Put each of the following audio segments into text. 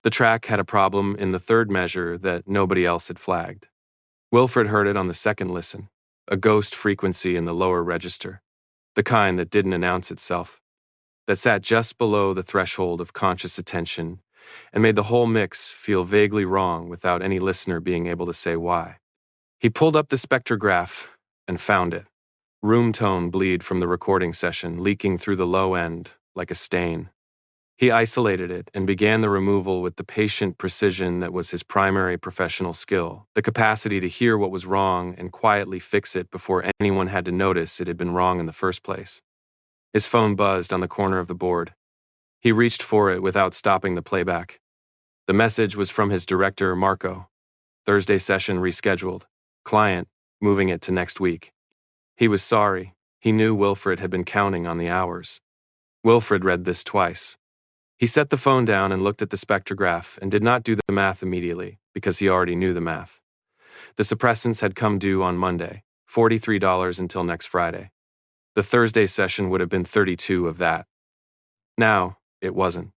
The track had a problem in the third measure that nobody else had flagged. Wilfred heard it on the second listen, a ghost frequency in the lower register, the kind that didn't announce itself, that sat just below the threshold of conscious attention and made the whole mix feel vaguely wrong without any listener being able to say why. He pulled up the spectrograph and found it. Room tone bleed from the recording session, leaking through the low end like a stain. He isolated it and began the removal with the patient precision that was his primary professional skill, the capacity to hear what was wrong and quietly fix it before anyone had to notice it had been wrong in the first place. His phone buzzed on the corner of the board. He reached for it without stopping the playback. The message was from his director, Marco. Thursday session rescheduled. Client, moving it to next week. He was sorry. He knew Wilfred had been counting on the hours. Wilfred read this twice. He set the phone down and looked at the spectrograph and did not do the math immediately because he already knew the math. The suppressants had come due on Monday, $43 until next Friday. The Thursday session would have been 32 of that. Now, it wasn't.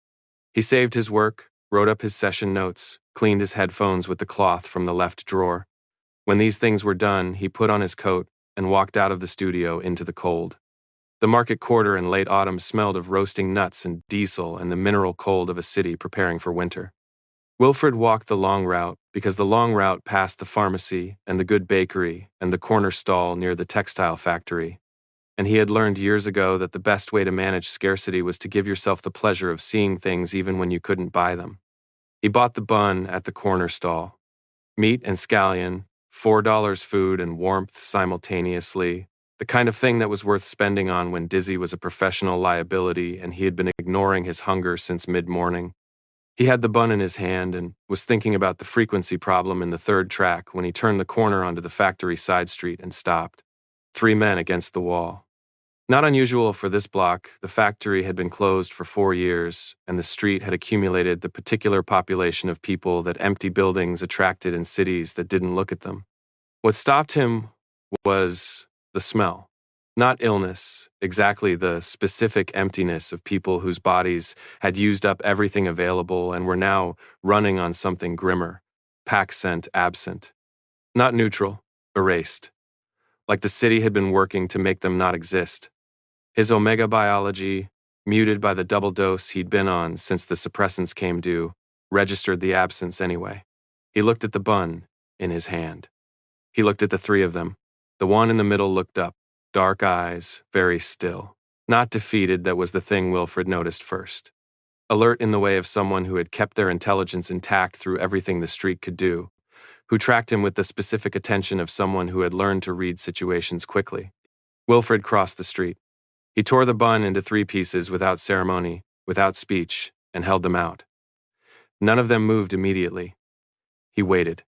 He saved his work, wrote up his session notes, cleaned his headphones with the cloth from the left drawer. When these things were done, he put on his coat and walked out of the studio into the cold. The market quarter in late autumn smelled of roasting nuts and diesel and the mineral cold of a city preparing for winter. Wilfred walked the long route because the long route passed the pharmacy and the good bakery and the corner stall near the textile factory, and he had learned years ago that the best way to manage scarcity was to give yourself the pleasure of seeing things even when you couldn't buy them. He bought the bun at the corner stall. Meat and scallion, $4 food and warmth simultaneously, the kind of thing that was worth spending on when Dizzy was a professional liability and he had been ignoring his hunger since mid-morning. He had the bun in his hand and was thinking about the frequency problem in the third track when he turned the corner onto the factory side street and stopped. 3 men against the wall. Not unusual for this block, the factory had been closed for 4 years, and the street had accumulated the particular population of people that empty buildings attracted in cities that didn't look at them. What stopped him was the smell. Not illness, exactly the specific emptiness of people whose bodies had used up everything available and were now running on something grimmer, pack scent absent. Not neutral, erased. Like the city had been working to make them not exist. His omega biology, muted by the double dose he'd been on since the suppressants came due, registered the absence anyway. He looked at the bun in his hand. He looked at the 3 of them. The one in the middle looked up, dark eyes, very still. Not defeated, that was the thing Wilfred noticed first. Alert in the way of someone who had kept their intelligence intact through everything the street could do, who tracked him with the specific attention of someone who had learned to read situations quickly. Wilfred crossed the street. He tore the bun into 3 pieces without ceremony, without speech, and held them out. None of them moved immediately. He waited.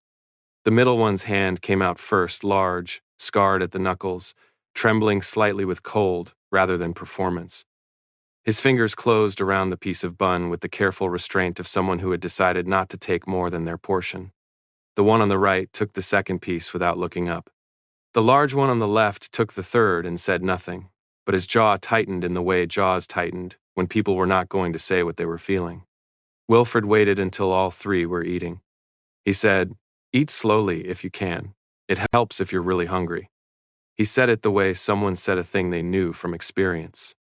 The middle one's hand came out first, large, scarred at the knuckles, trembling slightly with cold rather than performance. His fingers closed around the piece of bun with the careful restraint of someone who had decided not to take more than their portion. The one on the right took the second piece without looking up. The large one on the left took the third and said nothing, but his jaw tightened in the way jaws tightened when people were not going to say what they were feeling. Wilfred waited until all 3 were eating. He said, "Eat slowly if you can. It helps if you're really hungry." He said it the way someone said a thing they knew from experience.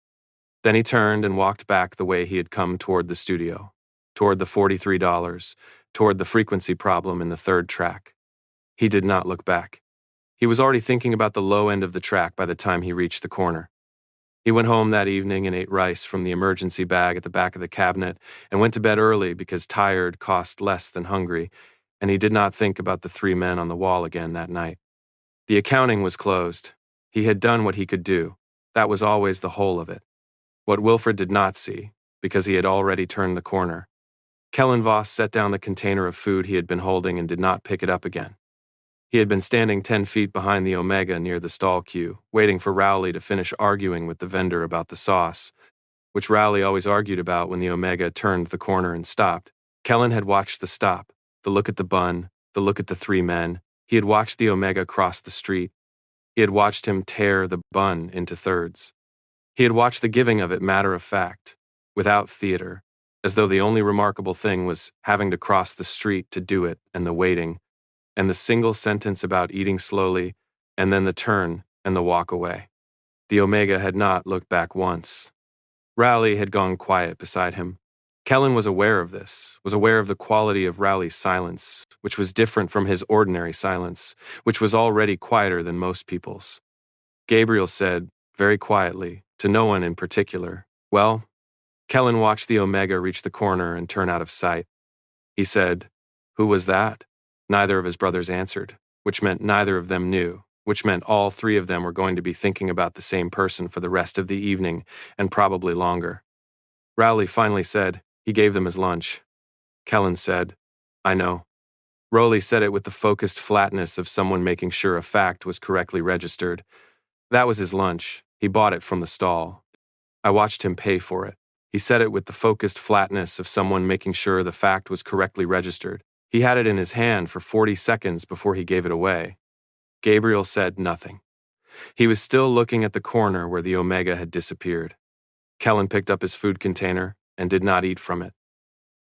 Then he turned and walked back the way he had come toward the studio, toward the $43, toward the frequency problem in the third track. He did not look back. He was already thinking about the low end of the track by the time he reached the corner. He went home that evening and ate rice from the emergency bag at the back of the cabinet and went to bed early because tired cost less than hungry, and he did not think about the 3 men on the wall again that night. The accounting was closed. He had done what he could do. That was always the whole of it. What Wilfred did not see, because he had already turned the corner. Kellen Voss set down the container of food he had been holding and did not pick it up again. He had been standing 10 feet behind the Omega near the stall queue, waiting for Rowley to finish arguing with the vendor about the sauce, which Rowley always argued about when the Omega turned the corner and stopped. Kellen had watched the stop, the look at the bun, the look at the 3 men. He had watched the Omega cross the street. He had watched him tear the bun into thirds. He had watched the giving of it matter of fact, without theater, as though the only remarkable thing was having to cross the street to do it, and the waiting, and the single sentence about eating slowly, and then the turn and the walk away. The Omega had not looked back once. Rowley had gone quiet beside him. Kellen was aware of this, was aware of the quality of Rowley's silence, which was different from his ordinary silence, which was already quieter than most people's. Gabriel said, very quietly, to no one in particular, "Well?" Kellen watched the Omega reach the corner and turn out of sight. He said, "Who was that?" Neither of his brothers answered, which meant neither of them knew, which meant all three of them were going to be thinking about the same person for the rest of the evening, and probably longer. Rowley finally said, he gave them his lunch. Kellen said, "I know." Rowley said it with the focused flatness of someone making sure a fact was correctly registered. That was his lunch. He bought it from the stall. I watched him pay for it. He said it with the focused flatness of someone making sure the fact was correctly registered. He had it in his hand for 40 seconds before he gave it away. Gabriel said nothing. He was still looking at the corner where the Omega had disappeared. Kellen picked up his food container and did not eat from it.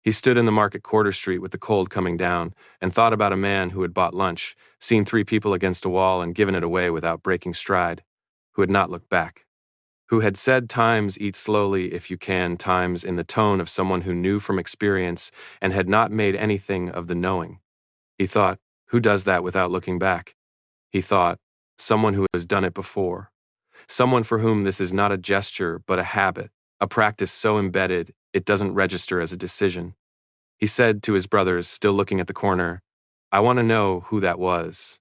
He stood in the market quarter street with the cold coming down and thought about a man who had bought lunch, seen 3 people against a wall and given it away without breaking stride, who had not looked back, who had said times "eat slowly if you can" times in the tone of someone who knew from experience and had not made anything of the knowing. He thought, who does that without looking back? He thought, someone who has done it before. Someone for whom this is not a gesture but a habit, a practice so embedded it doesn't register as a decision. He said to his brothers, still looking at the corner, "I want to know who that was."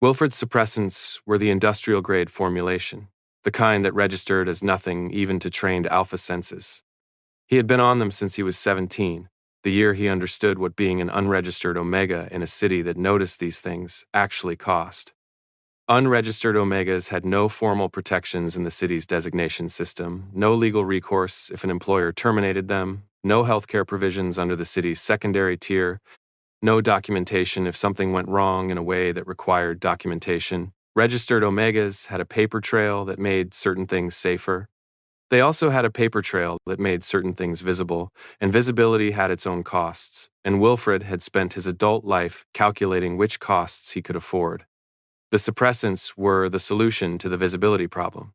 Wilfred's suppressants were the industrial-grade formulation, the kind that registered as nothing even to trained alpha senses. He had been on them since he was 17, the year he understood what being an unregistered Omega in a city that noticed these things actually cost. Unregistered Omegas had no formal protections in the city's designation system, no legal recourse if an employer terminated them, no healthcare provisions under the city's secondary tier, no documentation if something went wrong in a way that required documentation. Registered Omegas had a paper trail that made certain things safer. They also had a paper trail that made certain things visible, and visibility had its own costs, and Wilfred had spent his adult life calculating which costs he could afford. The suppressants were the solution to the visibility problem.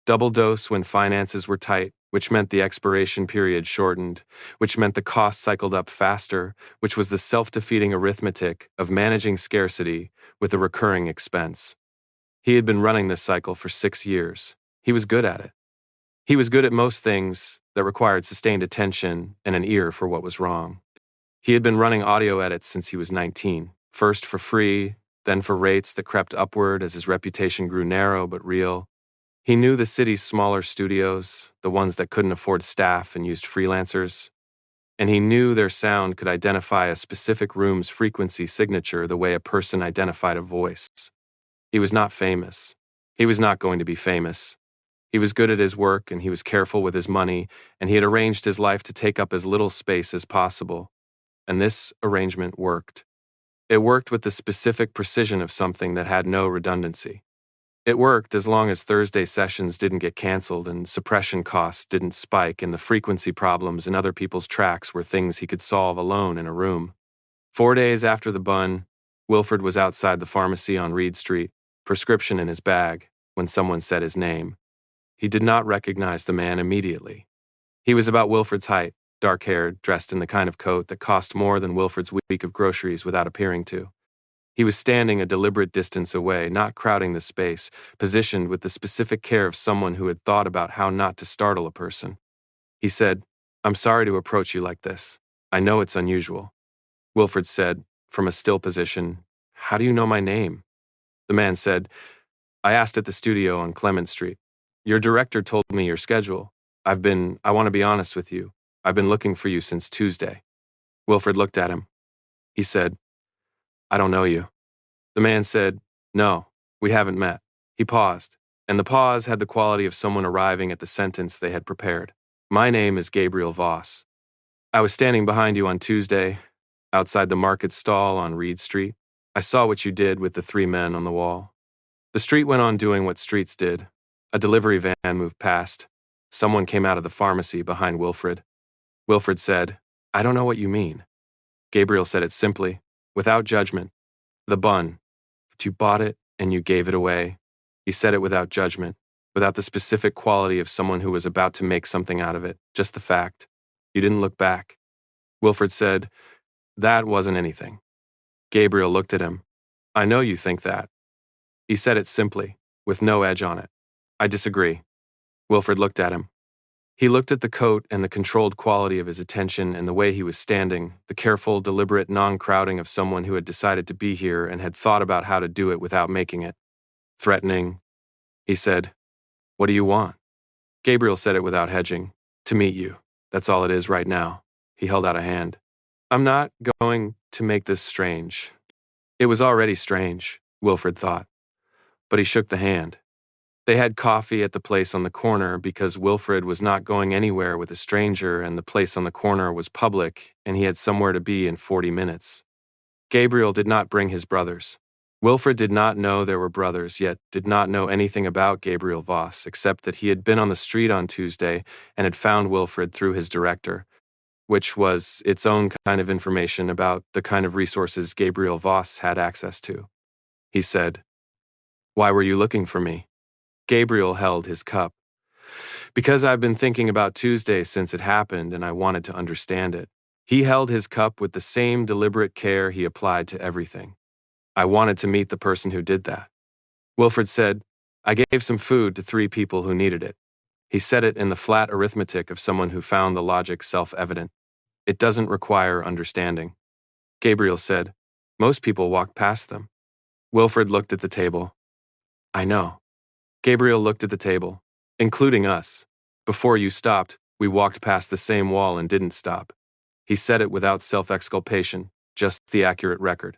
Double dose when finances were tight, which meant the expiration period shortened, which meant the cost cycled up faster, which was the self-defeating arithmetic of managing scarcity with a recurring expense. He had been running this cycle for 6 years. He was good at it. He was good at most things that required sustained attention and an ear for what was wrong. He had been running audio edits since he was 19, first for free, then for rates that crept upward as his reputation grew narrow but real. He knew the city's smaller studios, the ones that couldn't afford staff and used freelancers. And he knew their sound could identify a specific room's frequency signature the way a person identified a voice. He was not famous. He was not going to be famous. He was good at his work and he was careful with his money, and he had arranged his life to take up as little space as possible. And this arrangement worked. It worked with the specific precision of something that had no redundancy. It worked as long as Thursday sessions didn't get canceled and suppression costs didn't spike and the frequency problems in other people's tracks were things he could solve alone in a room. 4 days after the bun, Wilfred was outside the pharmacy on Reed Street, prescription in his bag, when someone said his name. He did not recognize the man immediately. He was about Wilfred's height, dark-haired, dressed in the kind of coat that cost more than Wilfred's week of groceries without appearing to. He was standing a deliberate distance away, not crowding the space, positioned with the specific care of someone who had thought about how not to startle a person. He said, "I'm sorry to approach you like this. I know it's unusual." Wilfred said, from a still position, "How do you know my name?" The man said, "I asked at the studio on Clement Street. Your director told me your schedule. I want to be honest with you. I've been looking for you since Tuesday." Wilfred looked at him. He said, "I don't know you." The man said, "No, we haven't met." He paused, and the pause had the quality of someone arriving at the sentence they had prepared. "My name is Gabriel Voss. I was standing behind you on Tuesday, outside the market stall on Reed Street. I saw what you did with the 3 men on the wall." The street went on doing what streets did. A delivery van moved past. Someone came out of the pharmacy behind Wilfred. Wilfred said, I don't know what you mean. Gabriel said it simply, without judgment. The bun. But you bought it and you gave it away. He said it without judgment, without the specific quality of someone who was about to make something out of it, just the fact. You didn't look back. Wilfred said, that wasn't anything. Gabriel looked at him. I know you think that. He said it simply, with no edge on it. I disagree. Wilfred looked at him. He looked at the coat and the controlled quality of his attention and the way he was standing, the careful, deliberate non-crowding of someone who had decided to be here and had thought about how to do it without making it. Threatening. He said, What do you want? Gabriel said it without hedging. To meet you. That's all it is right now. He held out a hand. I'm not going to make this strange. It was already strange, Wilfred thought. But he shook the hand. They had coffee at the place on the corner because Wilfred was not going anywhere with a stranger and the place on the corner was public and he had somewhere to be in 40 minutes. Gabriel did not bring his brothers. Wilfred did not know there were brothers, yet did not know anything about Gabriel Voss except that he had been on the street on Tuesday and had found Wilfred through his director, which was its own kind of information about the kind of resources Gabriel Voss had access to. He said, Why were you looking for me? Gabriel held his cup. Because I've been thinking about Tuesday since it happened and I wanted to understand it. He held his cup with the same deliberate care he applied to everything. I wanted to meet the person who did that. Wilfred said, I gave some food to 3 people who needed it. He said it in the flat arithmetic of someone who found the logic self-evident. It doesn't require understanding. Gabriel said, Most people walk past them. Wilfred looked at the table. I know. Gabriel looked at the table, including us. Before you stopped, we walked past the same wall and didn't stop. He said it without self-exculpation, just the accurate record.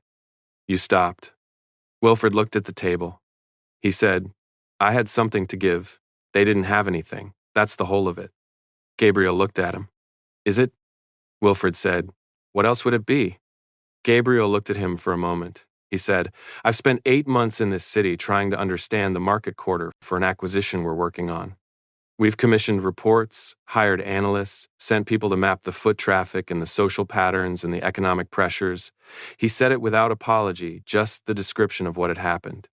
You stopped. Wilfred looked at the table. He said, I had something to give. They didn't have anything. That's the whole of it. Gabriel looked at him. Is it? Wilfred said, What else would it be? Gabriel looked at him for a moment. He said, I've spent 8 months in this city trying to understand the market quarter for an acquisition we're working on. We've commissioned reports, hired analysts, sent people to map the foot traffic and the social patterns and the economic pressures. He said it without apology, just the description of what had happened.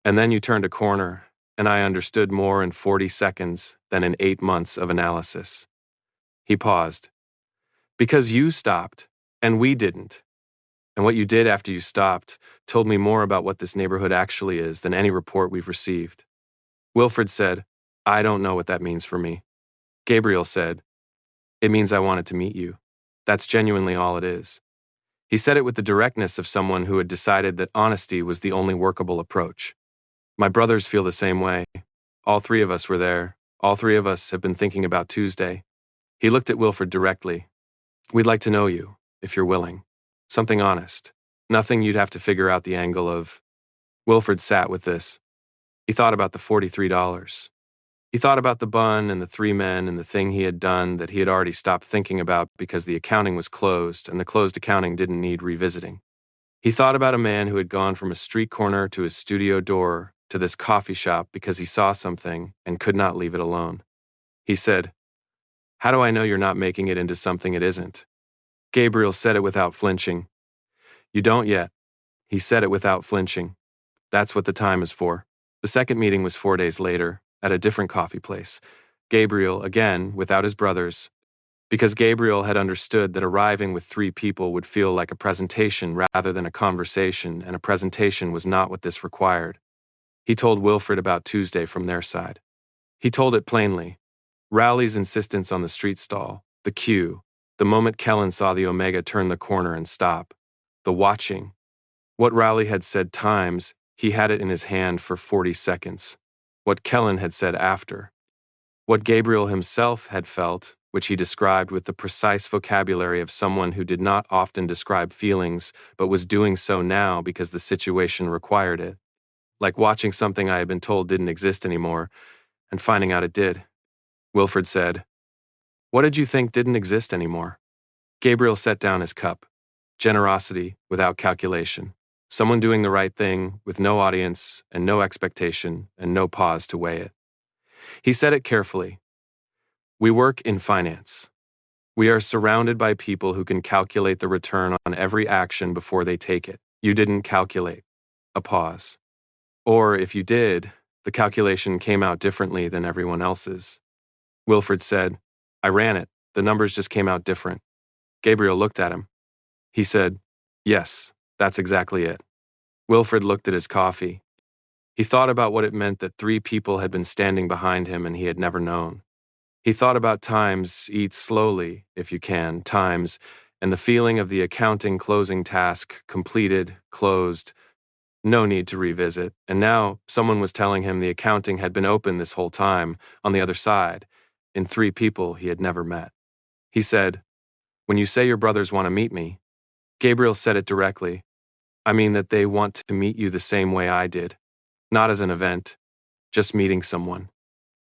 And then you turned a corner, and I understood more in 40 seconds than in 8 months of analysis. He paused. Because you stopped, and we didn't. And what you did after you stopped told me more about what this neighborhood actually is than any report we've received. Wilfred said, I don't know what that means for me. Gabriel said, It means I wanted to meet you. That's genuinely all it is. He said it with the directness of someone who had decided that honesty was the only workable approach. My brothers feel the same way. All 3 of us were there. All 3 of us have been thinking about Tuesday. He looked at Wilfred directly. We'd like to know you, if you're willing. Something honest. Nothing you'd have to figure out the angle of. Wilfred sat with this. He thought about the $43. He thought about the bun and the 3 men and the thing he had done that he had already stopped thinking about because the accounting was closed and the closed accounting didn't need revisiting. He thought about a man who had gone from a street corner to his studio door to this coffee shop because he saw something and could not leave it alone. He said, How do I know you're not making it into something it isn't? Gabriel said it without flinching. You don't yet. He said it without flinching. That's what the time is for. The second meeting was 4 days later, at a different coffee place. Gabriel, again, without his brothers, because Gabriel had understood that arriving with 3 people would feel like a presentation rather than a conversation, and a presentation was not what this required. He told Wilfred about Tuesday from their side. He told it plainly. Rowley's insistence on the street stall, the queue, the moment Kellen saw the Omega turn the corner and stop, the watching. What Rowley had said times, he had it in his hand for 40 seconds. What Kellen had said after. What Gabriel himself had felt, which he described with the precise vocabulary of someone who did not often describe feelings, but was doing so now because the situation required it. Like watching something I had been told didn't exist anymore, and finding out it did. Wilfred said, What did you think didn't exist anymore? Gabriel set down his cup. Generosity without calculation. Someone doing the right thing with no audience and no expectation and no pause to weigh it. He said it carefully. We work in finance. We are surrounded by people who can calculate the return on every action before they take it. You didn't calculate. A pause. Or if you did, the calculation came out differently than everyone else's. Wilfred said, I ran it. The numbers just came out different. Gabriel looked at him. He said, yes, that's exactly it. Wilfred looked at his coffee. He thought about what it meant that 3 people had been standing behind him and he had never known. He thought about times, eat slowly, if you can, times, and the feeling of the accounting closing task, completed, closed, no need to revisit, and now someone was telling him the accounting had been open this whole time, on the other side, in 3 people he had never met. He said, when you say your brothers want to meet me, Gabriel said it directly, I mean that they want to meet you the same way I did, not as an event, just meeting someone.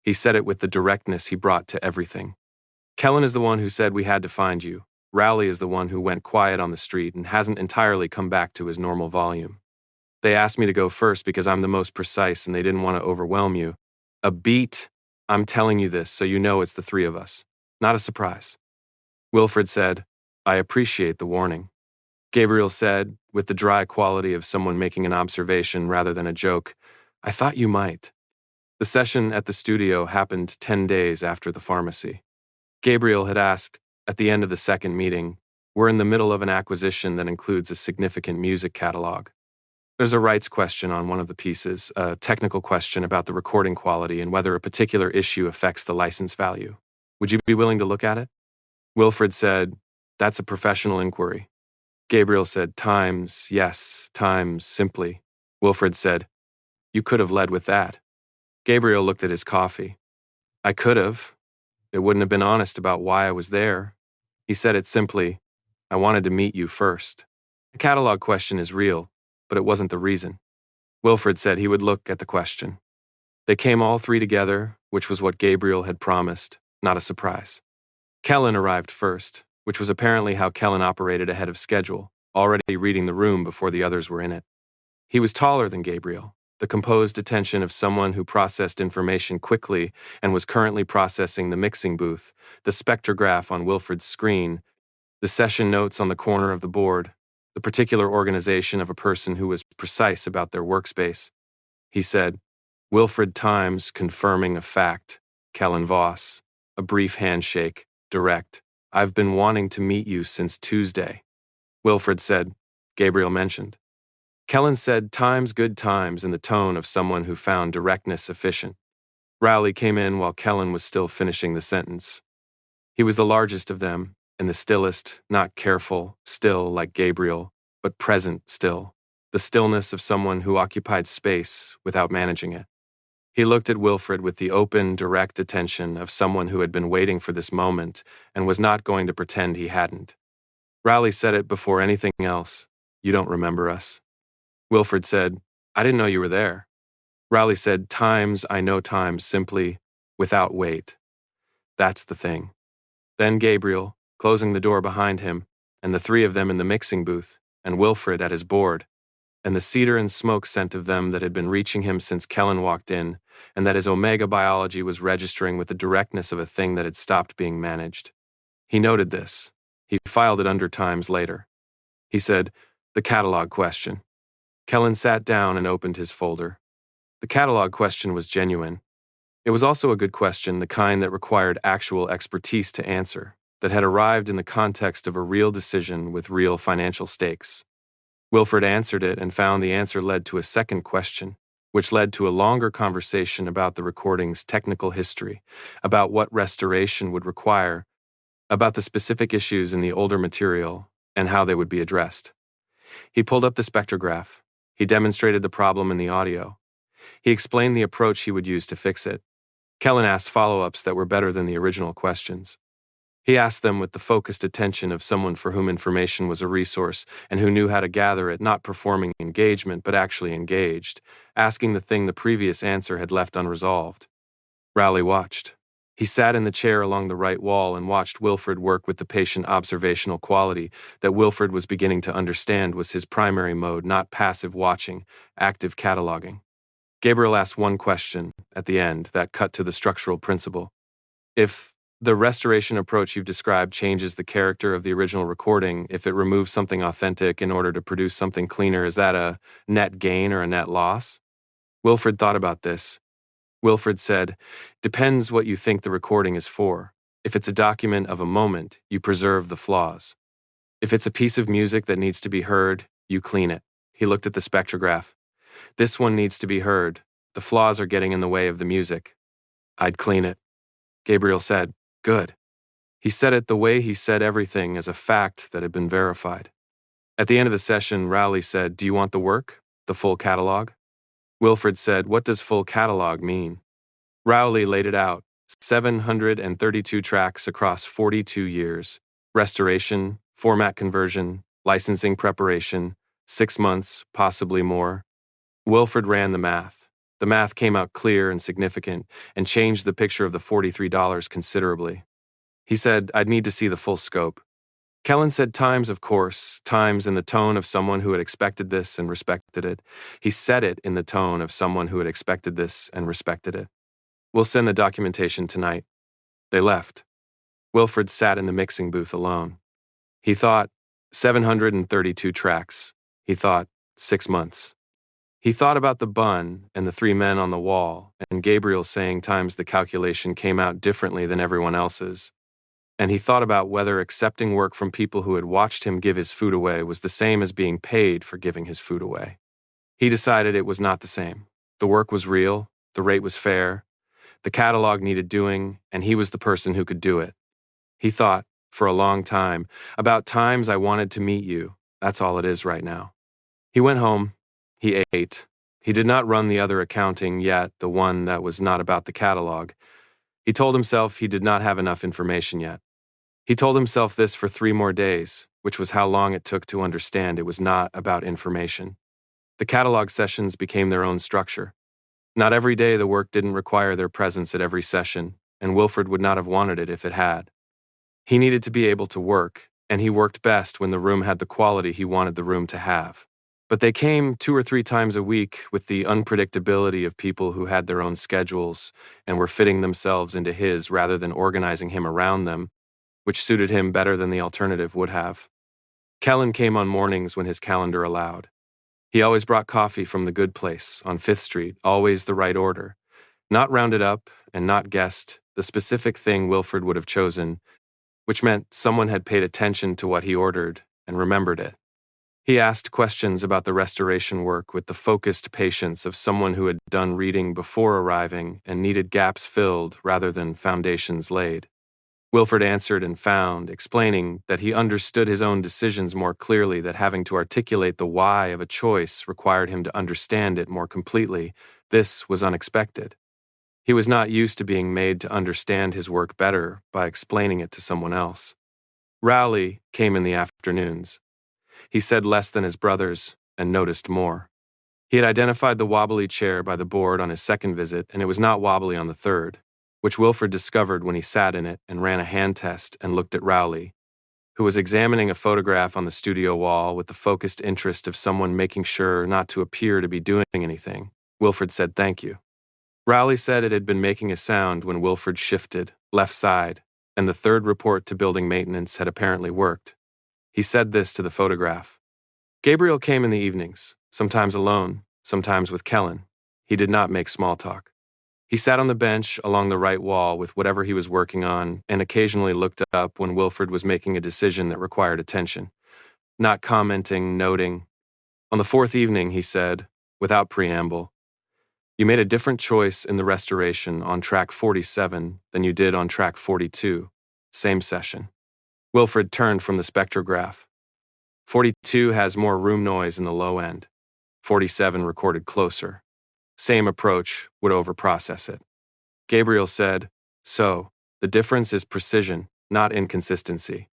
He said it with the directness he brought to everything. Kellen is the one who said we had to find you. Rowley is the one who went quiet on the street and hasn't entirely come back to his normal volume. They asked me to go first because I'm the most precise and they didn't want to overwhelm you. A beat. I'm telling you this so you know it's the 3 of us. Not a surprise. Wilfred said, I appreciate the warning. Gabriel said, with the dry quality of someone making an observation rather than a joke, I thought you might. The session at the studio happened 10 days after the pharmacy. Gabriel had asked, at the end of the second meeting, we're in the middle of an acquisition that includes a significant music catalog. There's a rights question on one of the pieces, a technical question about the recording quality and whether a particular issue affects the license value. Would you be willing to look at it? Wilfred said, that's a professional inquiry. Gabriel said, times, yes, times, simply. Wilfred said, you could have led with that. Gabriel looked at his coffee. I could have. It wouldn't have been honest about why I was there. He said it simply, I wanted to meet you first. The catalog question is real, but it wasn't the reason. Wilfred said he would look at the question. They came all 3 together, which was what Gabriel had promised, not a surprise. Kellen arrived first, which was apparently how Kellen operated ahead of schedule, already reading the room before the others were in it. He was taller than Gabriel, the composed attention of someone who processed information quickly and was currently processing the mixing booth, the spectrograph on Wilfred's screen, the session notes on the corner of the board, the particular organization of a person who was precise about their workspace. He said, Wilfred Times confirming a fact, Kellen Voss, a brief handshake, direct. I've been wanting to meet you since Tuesday. Wilfred said, Gabriel mentioned. Kellen said times good times in the tone of someone who found directness efficient. Rowley came in while Kellen was still finishing the sentence. He was the largest of them, and the stillest, not careful, still like Gabriel, but present still, the stillness of someone who occupied space without managing it. He looked at Wilfred with the open, direct attention of someone who had been waiting for this moment and was not going to pretend he hadn't. Rowley said it before anything else, you don't remember us. Wilfred said, I didn't know you were there. Rowley said, times, I know times, simply, without wait. That's the thing. Then Gabriel, closing the door behind him, and the 3 of them in the mixing booth, and Wilfred at his board, and the cedar and smoke scent of them that had been reaching him since Kellen walked in, and that his omega biology was registering with the directness of a thing that had stopped being managed. He noted this. He filed it under times later. He said, the catalog question. Kellen sat down and opened his folder. The catalog question was genuine. It was also a good question, the kind that required actual expertise to answer, that had arrived in the context of a real decision with real financial stakes. Wilfred answered it and found the answer led to a second question, which led to a longer conversation about the recording's technical history, about what restoration would require, about the specific issues in the older material, and how they would be addressed. He pulled up the spectrograph. He demonstrated the problem in the audio. He explained the approach he would use to fix it. Kellen asked follow-ups that were better than the original questions. He asked them with the focused attention of someone for whom information was a resource and who knew how to gather it, not performing engagement but actually engaged, asking the thing the previous answer had left unresolved. Rowley watched. He sat in the chair along the right wall and watched Wilfred work with the patient observational quality that Wilfred was beginning to understand was his primary mode, not passive watching, active cataloging. Gabriel asked one question at the end that cut to the structural principle. If The restoration approach you've described changes the character of the original recording if it removes something authentic in order to produce something cleaner. Is that a net gain or a net loss? Wilfred thought about this. Wilfred said, "Depends what you think the recording is for. If it's a document of a moment, you preserve the flaws. If it's a piece of music that needs to be heard, you clean it." He looked at the spectrograph. "This one needs to be heard. The flaws are getting in the way of the music. I'd clean it." Gabriel said, "Good." He said it the way he said everything, as a fact that had been verified. At the end of the session, Rowley said, "Do you want the work? The full catalog?" Wilfred said, "What does full catalog mean?" Rowley laid it out: 732 tracks across 42 years. Restoration, format conversion, licensing preparation, 6 months, possibly more. Wilfred ran the math. The math came out clear and significant and changed the picture of the $43 considerably. He said, "I'd need to see the full scope." Kellen said, "Times, of course, times," in the tone of someone who had expected this and respected it. He said it in the tone of someone who had expected this and respected it. "We'll send the documentation tonight." They left. Wilfred sat in the mixing booth alone. He thought, 732 tracks. He thought, 6 months. He thought about the bun and the 3 men on the wall, and Gabriel saying times the calculation came out differently than everyone else's. And he thought about whether accepting work from people who had watched him give his food away was the same as being paid for giving his food away. He decided it was not the same. The work was real, the rate was fair, the catalog needed doing, and he was the person who could do it. He thought, for a long time, about times I wanted to meet you. That's all it is right now. He went home. He ate. He did not run the other accounting yet, the one that was not about the catalog. He told himself he did not have enough information yet. He told himself this for 3 more days, which was how long it took to understand it was not about information. The catalog sessions became their own structure. Not every day the work didn't require their presence at every session, and Wilfred would not have wanted it if it had. He needed to be able to work, and he worked best when the room had the quality he wanted the room to have. But they came 2 or 3 times a week with the unpredictability of people who had their own schedules and were fitting themselves into his rather than organizing him around them, which suited him better than the alternative would have. Kellen came on mornings when his calendar allowed. He always brought coffee from the Good Place on 5th Street, always the right order. Not rounded up and not guessed, the specific thing Wilfred would have chosen, which meant someone had paid attention to what he ordered and remembered it. He asked questions about the restoration work with the focused patience of someone who had done reading before arriving and needed gaps filled rather than foundations laid. Wilfred answered and found, explaining that he understood his own decisions more clearly, that having to articulate the why of a choice required him to understand it more completely. This was unexpected. He was not used to being made to understand his work better by explaining it to someone else. Rowley came in the afternoons. He said less than his brothers and noticed more. He had identified the wobbly chair by the board on his second visit, and it was not wobbly on the third, which Wilfred discovered when he sat in it and ran a hand test and looked at Rowley, who was examining a photograph on the studio wall with the focused interest of someone making sure not to appear to be doing anything. Wilfred said thank you. Rowley said it had been making a sound when Wilfred shifted, left side, and the third report to building maintenance had apparently worked. He said this to the photograph. Gabriel came in the evenings, sometimes alone, sometimes with Kellen. He did not make small talk. He sat on the bench along the right wall with whatever he was working on and occasionally looked up when Wilfred was making a decision that required attention. Not commenting, noting. On the 4th evening, he said, without preamble, "You made a different choice in the restoration on track 47 than you did on track 42. Same session." Wilfred turned from the spectrograph. 42 has more room noise in the low end. 47 recorded closer. Same approach would overprocess it. Gabriel said, "So, the difference is precision, not inconsistency."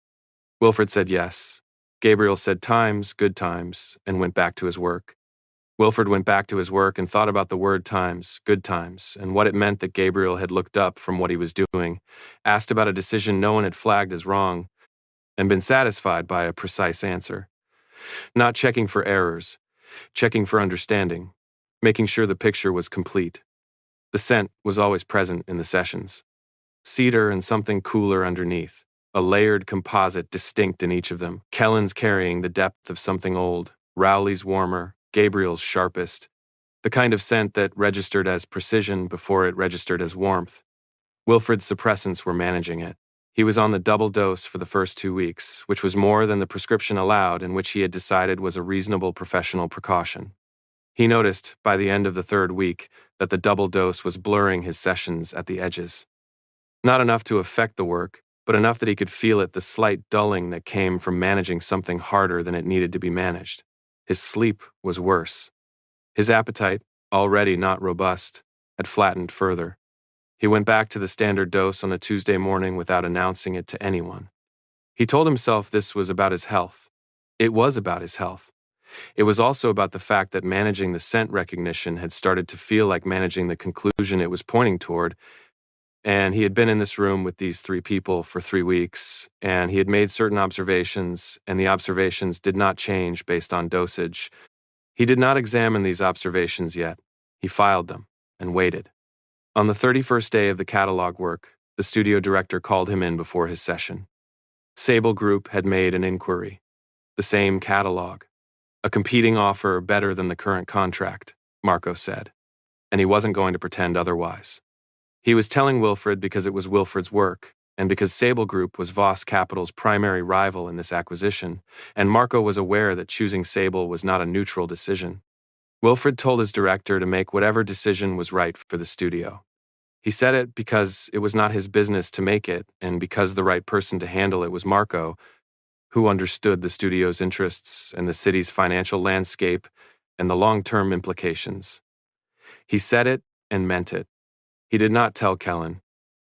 Wilfred said yes. Gabriel said times, good times, and went back to his work. Wilfred went back to his work and thought about the word times, good times, and what it meant that Gabriel had looked up from what he was doing, asked about a decision no one had flagged as wrong, and been satisfied by a precise answer. Not checking for errors, checking for understanding, making sure the picture was complete. The scent was always present in the sessions. cedar and something cooler underneath, a layered composite distinct in each of them. Kellen's carrying the depth of something old, Rowley's warmer, Gabriel's sharpest, the kind of scent that registered as precision before it registered as warmth. Wilfred's suppressants were managing it. He was on the double dose for the first 2 weeks, which was more than the prescription allowed and which he had decided was a reasonable professional precaution. He noticed, by the end of the 3rd week, that the double dose was blurring his sessions at the edges. Not enough to affect the work, but enough that he could feel it, the slight dulling that came from managing something harder than it needed to be managed. His sleep was worse. His appetite, already not robust, had flattened further. He went back to the standard dose on a Tuesday morning without announcing it to anyone. He told himself this was about his health. It was about his health. It was also about the fact that managing the scent recognition had started to feel like managing the conclusion it was pointing toward, and he had been in this room with these 3 people for 3 weeks, and he had made certain observations, and the observations did not change based on dosage. He did not examine these observations yet. He filed them and waited. On the 31st day of the catalog work, the studio director called him in before his session. Sable Group had made an inquiry. The same catalog. A competing offer better than the current contract, Marco said, and he wasn't going to pretend otherwise. He was telling Wilfred because it was Wilfred's work, and because Sable Group was Voss Capital's primary rival in this acquisition, and Marco was aware that choosing Sable was not a neutral decision. Wilfred told his director to make whatever decision was right for the studio. He said it because it was not his business to make it, and because the right person to handle it was Marco, who understood the studio's interests and the city's financial landscape and the long-term implications. He said it and meant it. He did not tell Kellen.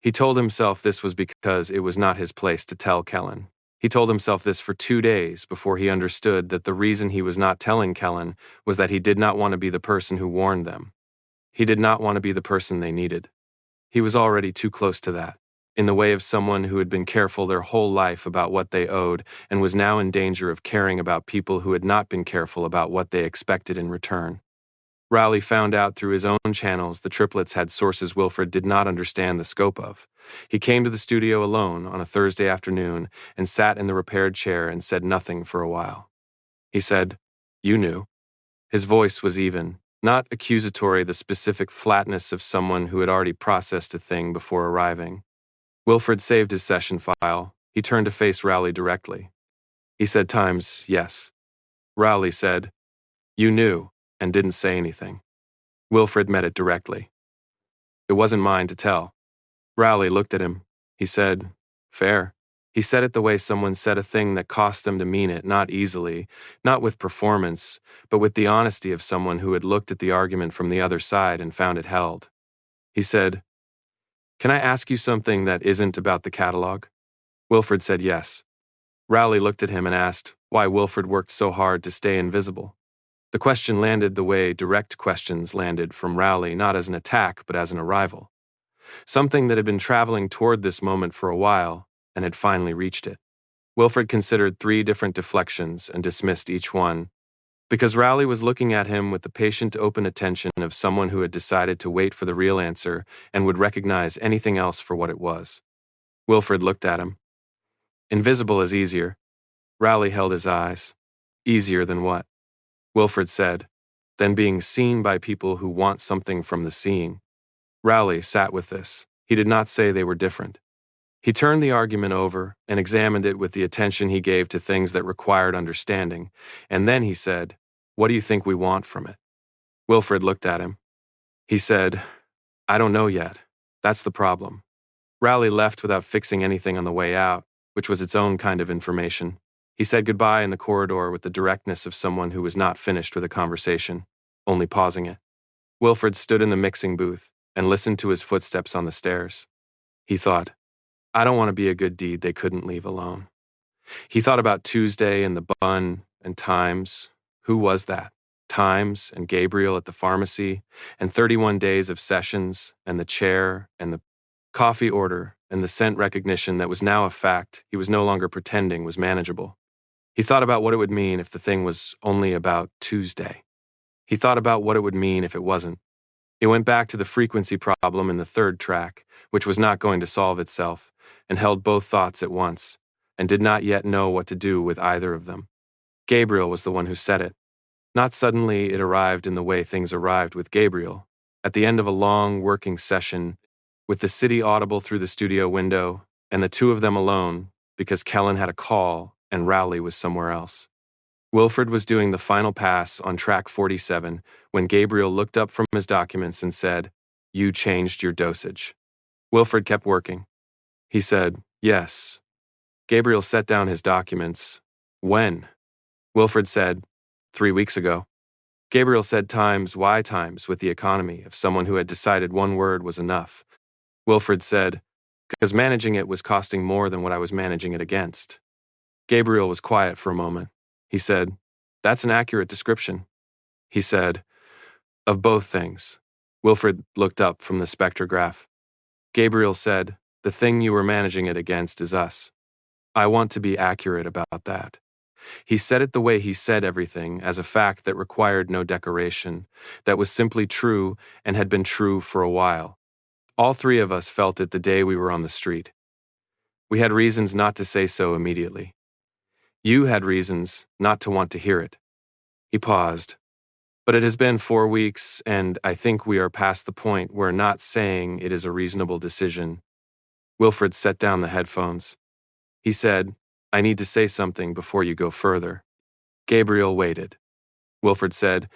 He told himself this was because it was not his place to tell Kellen. He told himself this for 2 days before he understood that the reason he was not telling Kellen was that he did not want to be the person who warned them. He did not want to be the person they needed. He was already too close to that, in the way of someone who had been careful their whole life about what they owed and was now in danger of caring about people who had not been careful about what they expected in return. Rowley found out through his own channels the triplets had sources Wilfred did not understand the scope of. He came to the studio alone on a Thursday afternoon and sat in the repaired chair and said nothing for a while. He said, "You knew." His voice was even, not accusatory, the specific flatness of someone who had already processed a thing before arriving. Wilfred saved his session file. He turned to face Rowley directly. He said times, yes. Rowley said, "You knew," and didn't say anything. Wilfred met it directly. "It wasn't mine to tell." Rowley looked at him. He said, "Fair." He said it the way someone said a thing that cost them to mean it, not easily, not with performance, but with the honesty of someone who had looked at the argument from the other side and found it held. He said, "Can I ask you something that isn't about the catalog?" Wilfred said yes. Rowley looked at him and asked why Wilfred worked so hard to stay invisible. The question landed the way direct questions landed from Rowley, not as an attack, but as an arrival. Something that had been traveling toward this moment for a while and had finally reached it. Wilfred considered 3 different deflections and dismissed each one, because Rowley was looking at him with the patient, open attention of someone who had decided to wait for the real answer and would recognize anything else for what it was. Wilfred looked at him. Invisible is easier. Rowley held his eyes. Easier than what? Wilfred said, "Than being seen by people who want something from the seeing." Rowley sat with this. He did not say they were different. He turned the argument over and examined it with the attention he gave to things that required understanding, and then he said, "What do you think we want from it?" Wilfred looked at him. He said, "I don't know yet. That's the problem." Rowley left without fixing anything on the way out, which was its own kind of information. He said goodbye in the corridor with the directness of someone who was not finished with a conversation, only pausing it. Wilfred stood in the mixing booth and listened to his footsteps on the stairs. He thought, I don't want to be a good deed they couldn't leave alone. He thought about Tuesday and the bun and Times. Who was that? Times and Gabriel at the pharmacy, and 31 days of sessions, and the chair, and the coffee order, and the scent recognition that was now a fact he was no longer pretending was manageable. He thought about what it would mean if the thing was only about Tuesday. He thought about what it would mean if it wasn't. He went back to the frequency problem in the third track, which was not going to solve itself, and held both thoughts at once, and did not yet know what to do with either of them. Gabriel was the one who said it. Not suddenly it arrived in the way things arrived with Gabriel, at the end of a long working session, with the city audible through the studio window, and the two of them alone, because Kellen had a call and Rowley was somewhere else. Wilfred was doing the final pass on track 47 when Gabriel looked up from his documents and said, "You changed your dosage." Wilfred kept working. He said, "Yes." Gabriel set down his documents. "When?" Wilfred said, 3 weeks ago. Gabriel said times, why times, with the economy of someone who had decided one word was enough. Wilfred said, "Because managing it was costing more than what I was managing it against." Gabriel was quiet for a moment. He said, "That's an accurate description." He said, "Of both things." Wilfred looked up from the spectrograph. Gabriel said, "The thing you were managing it against is us. I want to be accurate about that." He said it the way he said everything, as a fact that required no decoration, that was simply true and had been true for a while. All three of us felt it the day we were on the street. We had reasons not to say so immediately. You had reasons not to want to hear it. He paused. But it has been 4 weeks, and I think we are past the point where not saying it is a reasonable decision. Wilfred set down the headphones. He said, "I need to say something before you go further." Gabriel waited. Wilfred said,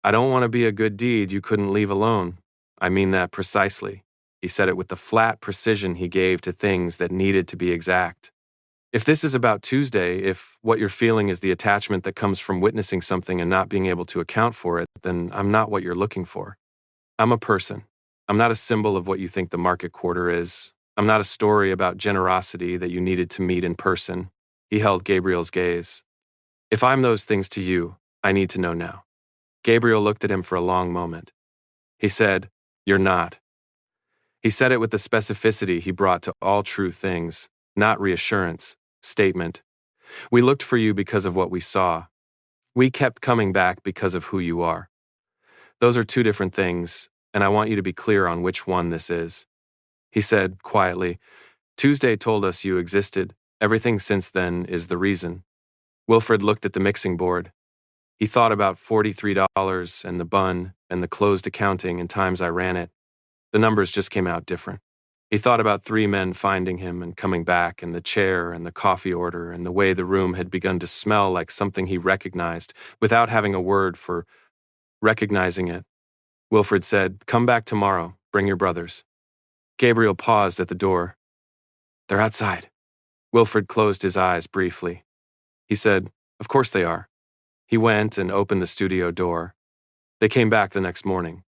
"I don't want to be a good deed you couldn't leave alone. I mean that precisely." He said it with the flat precision he gave to things that needed to be exact. "If this is about Tuesday, if what you're feeling is the attachment that comes from witnessing something and not being able to account for it, then I'm not what you're looking for. I'm a person. I'm not a symbol of what you think the market quarter is. I'm not a story about generosity that you needed to meet in person." He held Gabriel's gaze. "If I'm those things to you, I need to know now." Gabriel looked at him for a long moment. He said, "You're not." He said it with the specificity he brought to all true things, not reassurance, statement. "We looked for you because of what we saw. We kept coming back because of who you are. Those are two different things, and I want you to be clear on which one this is." He said, quietly, "Tuesday told us you existed. Everything since then is the reason." Wilfred looked at the mixing board. He thought about $43 and the bun and the closed accounting and times I ran it. The numbers just came out different. He thought about 3 men finding him and coming back, and the chair and the coffee order and the way the room had begun to smell like something he recognized without having a word for recognizing it. Wilfred said, "Come back tomorrow. Bring your brothers." Gabriel paused at the door. "They're outside." Wilfred closed his eyes briefly. He said, "Of course they are." He went and opened the studio door. They came back the next morning.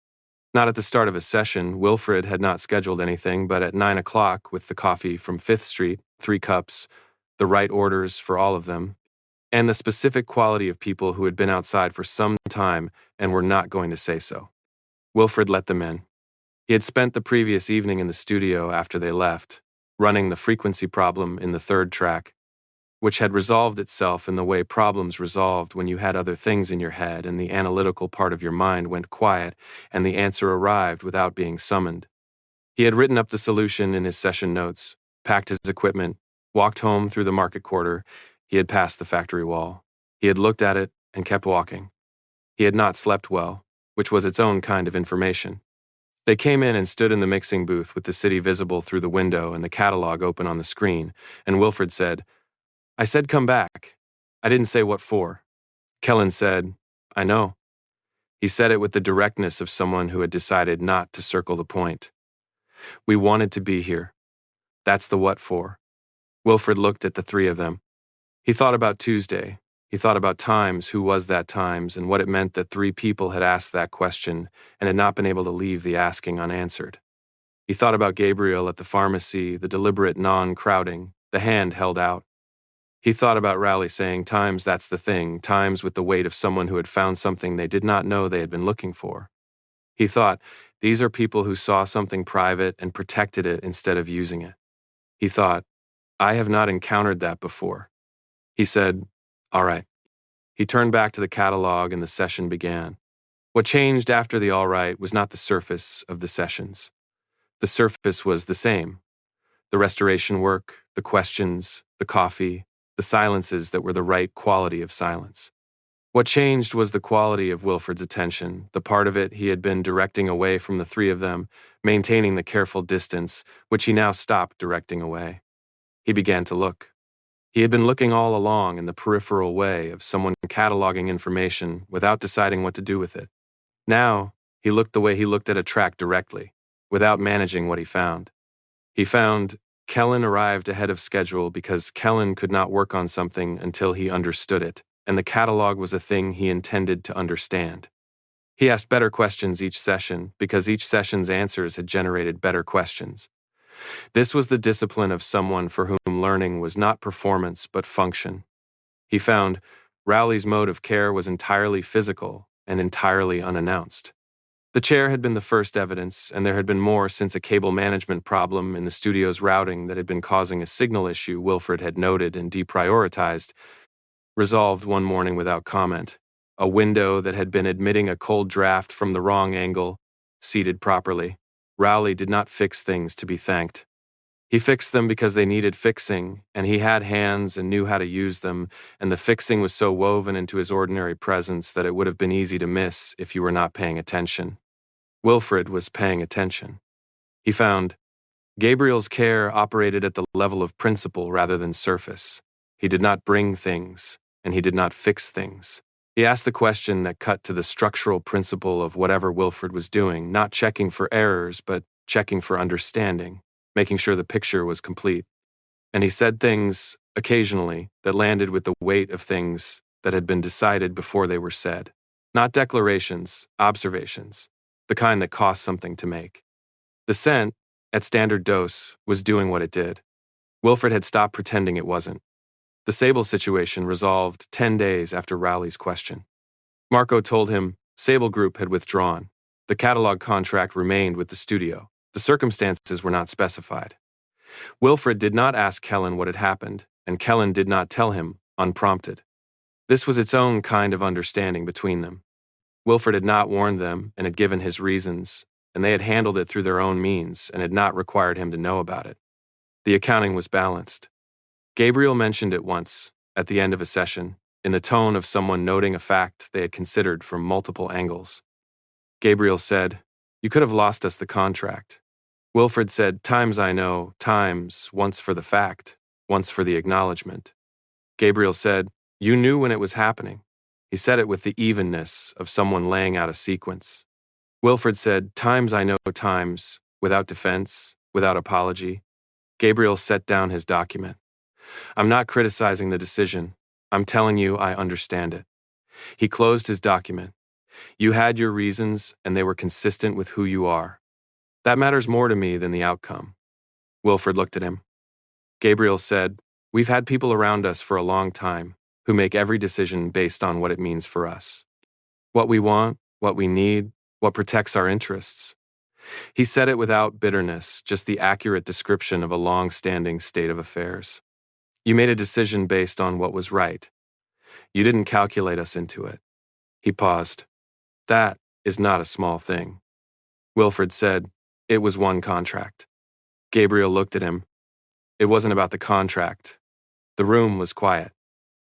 Not at the start of a session. Wilfred had not scheduled anything, but at 9 o'clock with the coffee from 5th Street, 3 cups, the right orders for all of them, and the specific quality of people who had been outside for some time and were not going to say so. Wilfred let them in. He had spent the previous evening in the studio after they left, running the frequency problem in the third track, which had resolved itself in the way problems resolved when you had other things in your head and the analytical part of your mind went quiet and the answer arrived without being summoned. He had written up the solution in his session notes, packed his equipment, walked home through the market quarter. He had passed the factory wall. He had looked at it and kept walking. He had not slept well, which was its own kind of information. They came in and stood in the mixing booth with the city visible through the window and the catalog open on the screen, and Wilfred said, "I said come back. I didn't say what for." Kellen said, "I know." He said it with the directness of someone who had decided not to circle the point. "We wanted to be here. That's the what for." Wilfred looked at the 3 of them. He thought about Tuesday. He thought about times, who was that times, and what it meant that 3 people had asked that question and had not been able to leave the asking unanswered. He thought about Gabriel at the pharmacy, the deliberate non-crowding, the hand held out. He thought about Rowley saying, "Times that's the thing," times with the weight of someone who had found something they did not know they had been looking for. He thought, these are people who saw something private and protected it instead of using it. He thought, I have not encountered that before. He said, "All right." He turned back to the catalog and the session began. What changed after the all right was not the surface of the sessions. The surface was the same. The restoration work, the questions, the coffee, the silences that were the right quality of silence. What changed was the quality of Wilfred's attention, the part of it he had been directing away from the three of them, maintaining the careful distance, which he now stopped directing away. He began to look. He had been looking all along in the peripheral way of someone cataloging information without deciding what to do with it. Now, he looked the way he looked at a track directly, without managing what he found. He found Kellen arrived ahead of schedule because Kellen could not work on something until he understood it, and the catalog was a thing he intended to understand. He asked better questions each session because each session's answers had generated better questions. This was the discipline of someone for whom learning was not performance but function. He found Rowley's mode of care was entirely physical and entirely unannounced. The chair had been the first evidence, and there had been more since a cable management problem in the studio's routing that had been causing a signal issue Wilfred had noted and deprioritized, resolved one morning without comment. A window that had been admitting a cold draft from the wrong angle, seated properly. Rowley did not fix things to be thanked. He fixed them because they needed fixing, and he had hands and knew how to use them, and the fixing was so woven into his ordinary presence that it would have been easy to miss if you were not paying attention. Wilfred was paying attention. He found Gabriel's care operated at the level of principle rather than surface. He did not bring things, and he did not fix things. He asked the question that cut to the structural principle of whatever Wilfred was doing, not checking for errors, but checking for understanding, making sure the picture was complete. And he said things, occasionally, that landed with the weight of things that had been decided before they were said. Not declarations, observations, the kind that cost something to make. The scent, at standard dose, was doing what it did. Wilfred had stopped pretending it wasn't. The Sable situation resolved 10 days after Rowley's question. Marco told him Sable Group had withdrawn. The catalog contract remained with the studio. The circumstances were not specified. Wilfred did not ask Kellen what had happened, and Kellen did not tell him, unprompted. This was its own kind of understanding between them. Wilfred had not warned them and had given his reasons, and they had handled it through their own means and had not required him to know about it. The accounting was balanced. Gabriel mentioned it once, at the end of a session, in the tone of someone noting a fact they had considered from multiple angles. Gabriel said, "You could have lost us the contract." Wilfred said, "Times I know, times, once for the fact, once for the acknowledgement." Gabriel said, "You knew when it was happening." He said it with the evenness of someone laying out a sequence. Wilfred said, "Times I know, times, without defense, without apology." Gabriel set down his document. "I'm not criticizing the decision. I'm telling you I understand it." He closed his document. "You had your reasons, and they were consistent with who you are. That matters more to me than the outcome." Wilfred looked at him. Gabriel said, "We've had people around us for a long time who make every decision based on what it means for us. What we want, what we need, what protects our interests." He said it without bitterness, just the accurate description of a long-standing state of affairs. "You made a decision based on what was right. You didn't calculate us into it." He paused. "That is not a small thing." Wilfred said, "It was one contract." Gabriel looked at him. It wasn't about the contract. The room was quiet.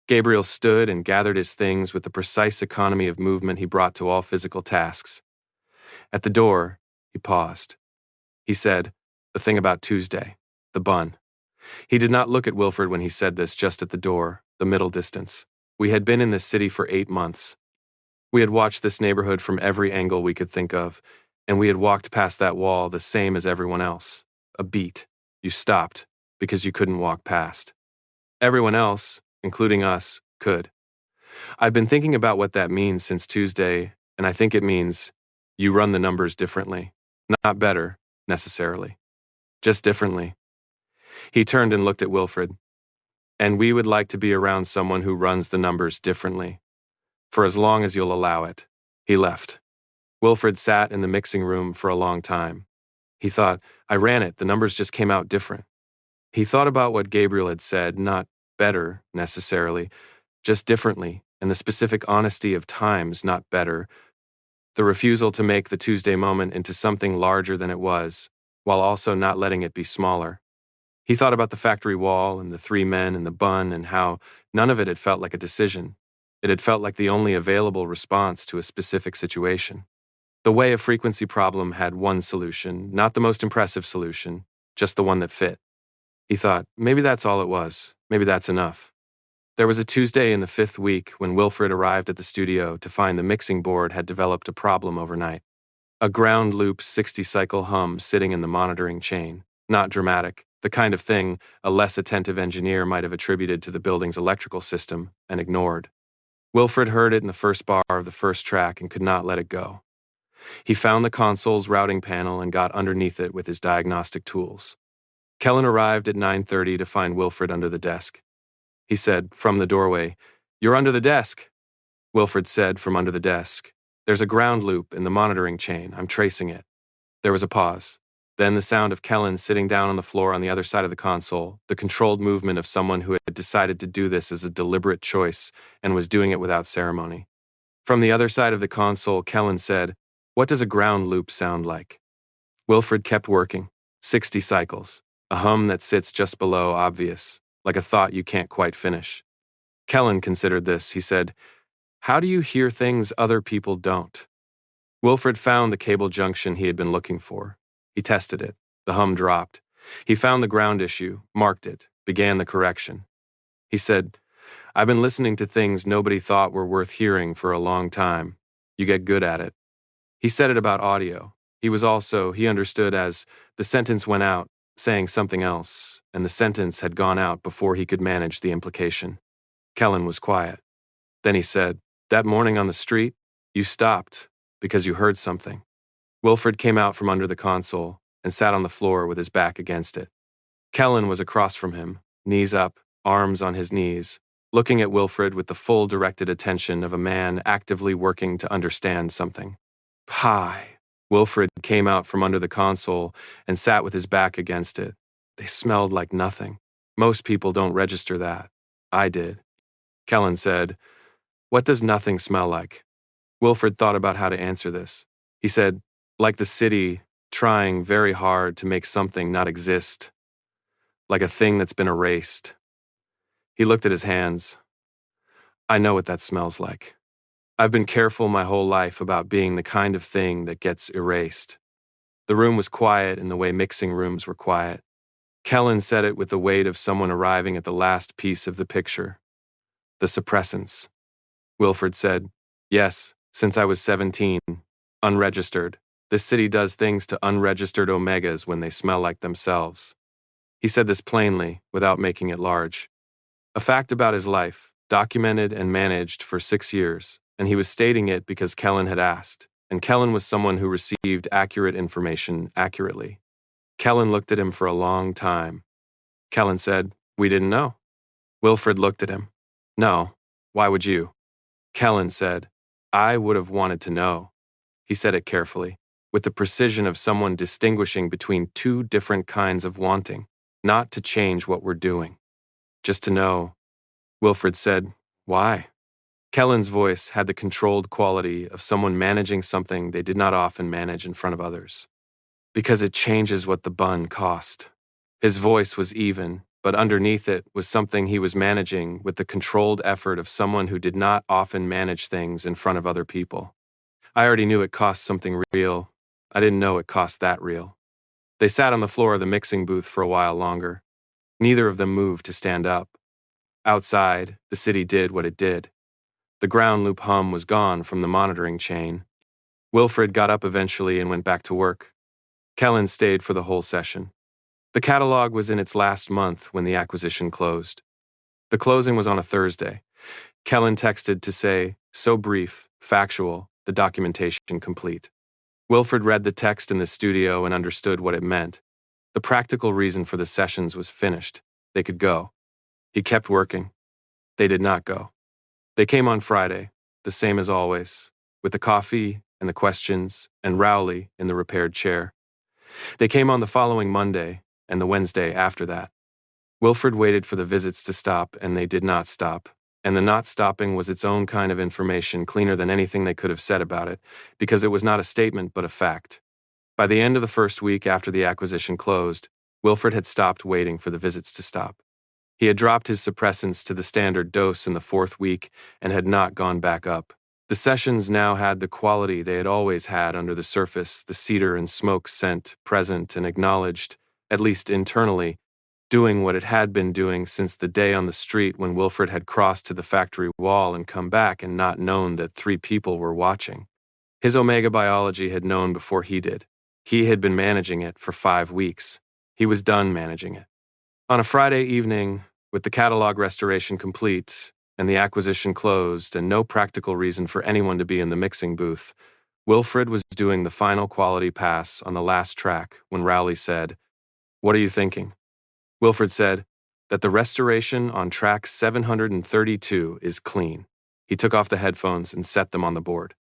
Gabriel stood and gathered his things with the precise economy of movement he brought to all physical tasks. At the door, he paused. He said, "The thing about Tuesday, the bun." He did not look at Wilfred when he said this, just at the door, the middle distance. We had been in this city for 8 months. We had watched this neighborhood from every angle we could think of, and we had walked past that wall the same as everyone else. A beat. You stopped, because you couldn't walk past. Everyone else, including us, could. I've been thinking about what that means since Tuesday, and I think it means you run the numbers differently. Not better, necessarily. Just differently. He turned and looked at Wilfred. "And we would like to be around someone who runs the numbers differently. For as long as you'll allow it." He left. Wilfred sat in the mixing room for a long time. He thought, "I ran it, the numbers just came out different." He thought about what Gabriel had said, not better, necessarily, just differently, and the specific honesty of times, not better, The refusal to make the Tuesday moment into something larger than it was, while also not letting it be smaller. He thought about the factory wall and the three men and the bun and how none of it had felt like a decision. It had felt like the only available response to a specific situation. The wave frequency problem had one solution, not the most impressive solution, just the one that fit. He thought, maybe that's all it was. Maybe that's enough. There was a Tuesday in the 5th week when Wilfred arrived at the studio to find the mixing board had developed a problem overnight. A ground loop 60-cycle hum sitting in the monitoring chain. Not dramatic, the kind of thing a less attentive engineer might have attributed to the building's electrical system and ignored. Wilfred heard it in the first bar of the first track and could not let it go. He found the console's routing panel and got underneath it with his diagnostic tools. Kellen arrived at 9:30 to find Wilfred under the desk. He said, from the doorway, "You're under the desk." Wilfred said from under the desk, "There's a ground loop in the monitoring chain. I'm tracing it." There was a pause. Then the sound of Kellen sitting down on the floor on the other side of the console, the controlled movement of someone who had decided to do this as a deliberate choice and was doing it without ceremony. From the other side of the console, Kellen said, "What does a ground loop sound like?" Wilfred kept working. 60 cycles. A hum that sits just below obvious, like a thought you can't quite finish. Kellen considered this. He said, "How do you hear things other people don't?" Wilfred found the cable junction he had been looking for. He tested it. The hum dropped. He found the ground issue, marked it, began the correction. He said, "I've been listening to things nobody thought were worth hearing for a long time. You get good at it." He said it about audio. He understood as the sentence went out, saying something else, and the sentence had gone out before he could manage the implication. Kellen was quiet. Then he said, "That morning on the street, you stopped because you heard something." Wilfred came out from under the console and sat on the floor with his back against it. Kellen was across from him, knees up, arms on his knees, looking at Wilfred with the full directed attention of a man actively working to understand something. "Pie." Wilfred came out from under the console and sat with his back against it. They smelled like nothing. Most people don't register that. I did. Kellen said, "What does nothing smell like?" Wilfred thought about how to answer this. He said, "Like the city trying very hard to make something not exist. Like a thing that's been erased." He looked at his hands. "I know what that smells like. I've been careful my whole life about being the kind of thing that gets erased." The room was quiet in the way mixing rooms were quiet. Kellen said it with the weight of someone arriving at the last piece of the picture. "The suppressants." Wilfred said, "Yes, since I was 17. Unregistered. This city does things to unregistered omegas when they smell like themselves." He said this plainly, without making it large. A fact about his life, documented and managed for 6 years, and he was stating it because Kellen had asked, and Kellen was someone who received accurate information accurately. Kellen looked at him for a long time. Kellen said, "We didn't know." Wilfred looked at him. "No, why would you?" Kellen said, "I would have wanted to know." He said it carefully, with the precision of someone distinguishing between two different kinds of wanting, not to change what we're doing. Just to know. Wilfred said, "Why?" Kellen's voice had the controlled quality of someone managing something they did not often manage in front of others. "Because it changes what the bun cost." His voice was even, but underneath it was something he was managing with the controlled effort of someone who did not often manage things in front of other people. "I already knew it cost something real. I didn't know it cost that real." They sat on the floor of the mixing booth for a while longer. Neither of them moved to stand up. Outside, the city did what it did. The ground loop hum was gone from the monitoring chain. Wilfred got up eventually and went back to work. Kellen stayed for the whole session. The catalog was in its last month when the acquisition closed. The closing was on a Thursday. Kellen texted to say, "So brief, factual, the documentation complete." Wilfred read the text in the studio and understood what it meant. The practical reason for the sessions was finished. They could go. He kept working. They did not go. They came on Friday, the same as always, with the coffee and the questions and Rowley in the repaired chair. They came on the following Monday and the Wednesday after that. Wilfred waited for the visits to stop, and they did not stop. and the not stopping was its own kind of information, cleaner than anything they could have said about it, because it was not a statement but a fact. By the end of the first week after the acquisition closed, Wilfred had stopped waiting for the visits to stop. He had dropped his suppressants to the standard dose in the fourth week and had not gone back up. The sessions now had the quality they had always had under the surface, the cedar and smoke scent present and acknowledged, at least internally, doing what it had been doing since the day on the street when Wilfred had crossed to the factory wall and come back and not known that 3 people were watching. His Omega biology had known before he did. He had been managing it for 5 weeks. He was done managing it. On a Friday evening, with the catalog restoration complete and the acquisition closed and no practical reason for anyone to be in the mixing booth, Wilfred was doing the final quality pass on the last track when Rowley said, "What are you thinking?" Wilfred said that the restoration on track 732 is clean. He took off the headphones and set them on the board.